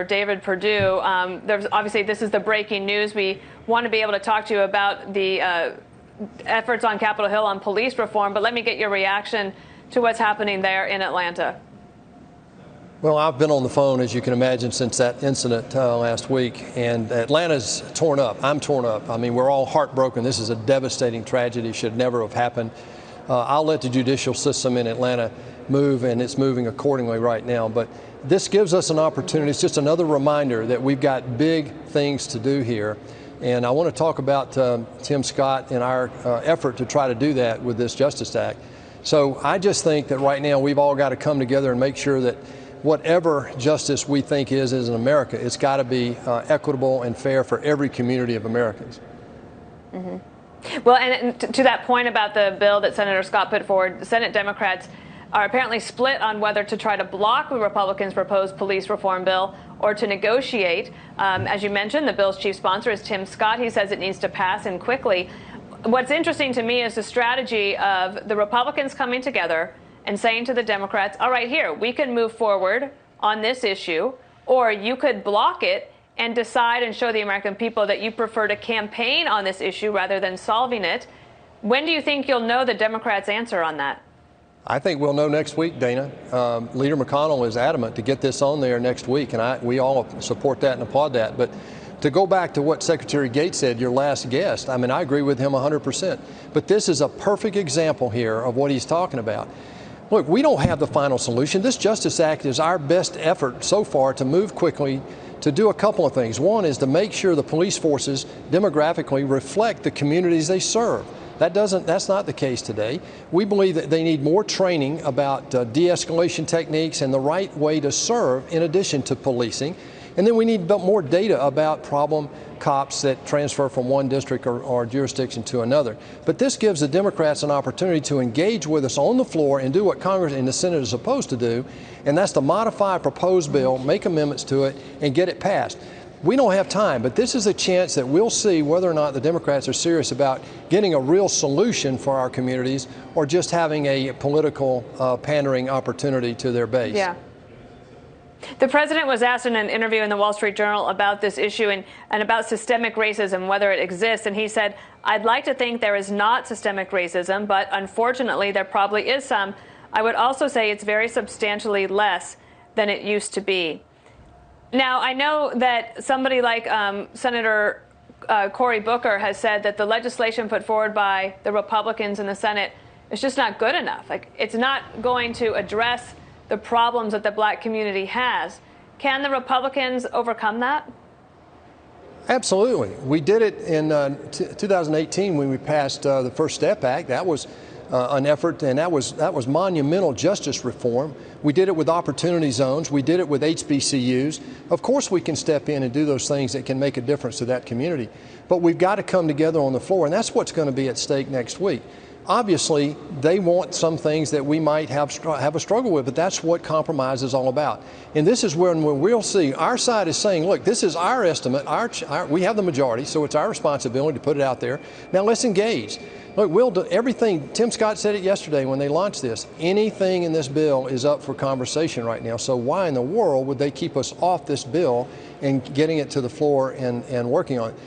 Senator David Perdue. Obviously, this is the breaking news. We want to be able to talk to you about the efforts on Capitol Hill on police reform, but let me get your reaction to what's happening there in Atlanta. Well, I've been on the phone, as you can imagine, since that incident last week, and Atlanta's torn up. I'm torn up. I mean, we're all heartbroken. This is a devastating tragedy. Should never have happened. I'll let the judicial system in Atlanta move, and it's moving accordingly right now. But this gives us an opportunity. It's just another reminder that we've got big things to do here. And I want to talk about Tim Scott and our effort to try to do that with this Justice Act. So I just think that right now we've all got to come together and make sure that whatever justice we think is in America, it's got to be equitable and fair for every community of Americans. Mm-hmm. Well, and to that point about the bill that Senator Scott put forward, Senate Democrats are apparently split on whether to try to block the Republicans' proposed police reform bill or to negotiate. As you mentioned, the bill's chief sponsor is Tim Scott. He says it needs to pass and quickly. What's interesting to me is the strategy of the Republicans coming together and saying to the Democrats, all right, here, we can move forward on this issue, or you could block it and decide and show the American people that you prefer to campaign on this issue rather than solving it. When do you think you'll know the Democrats' answer on that? I think we'll know next week, Dana. Leader McConnell is adamant to get this on there next week, and we all support that and applaud that. But to go back to what Secretary Gates said, your last guest, I mean, I agree with him 100%. But this is a perfect example here of what he's talking about. Look, we don't have the final solution. This Justice Act is our best effort so far to move quickly to do a couple of things. One is to make sure the police forces demographically reflect the communities they serve. That's not the case today. We believe that they need more training about de-escalation techniques and the right way to serve in addition to policing. And then we need more data about problem cops that transfer from one district or jurisdiction to another. But this gives the Democrats an opportunity to engage with us on the floor and do what Congress and the Senate is supposed to do, and that's to modify a proposed bill, make amendments to it, and get it passed. We don't have time, but this is a chance that we'll see whether or not the Democrats are serious about getting a real solution for our communities or just having a political pandering opportunity to their base. Yeah. The president was asked in an interview in the Wall Street Journal about this issue and about systemic racism, whether it exists. And he said, I'd like to think there is not systemic racism, but unfortunately, there probably is some. I would also say it's very substantially less than it used to be. Now, I know that somebody like Senator Cory Booker has said that the legislation put forward by the Republicans in the Senate is just not good enough. Like, it's not going to address the problems that the black community has. Can the Republicans overcome that? Absolutely. We did it in 2018 when we passed the First Step Act. That was an effort, and that was monumental justice reform. We did it with opportunity zones. We did it with HBCUs. Of course we can step in and do those things that can make a difference to that community. But we've got to come together on the floor, and that's what's going to be at stake next week. Obviously, they want some things that we might have a struggle with, but that's what compromise is all about. And this is when we'll see our side is saying, look, this is our estimate. We have the majority, so it's our responsibility to put it out there. Now let's engage. Look, we'll do everything. Tim Scott said it yesterday when they launched this. Anything in this bill is up for conversation right now. So why in the world would they keep us off this bill and getting it to the floor and working on it?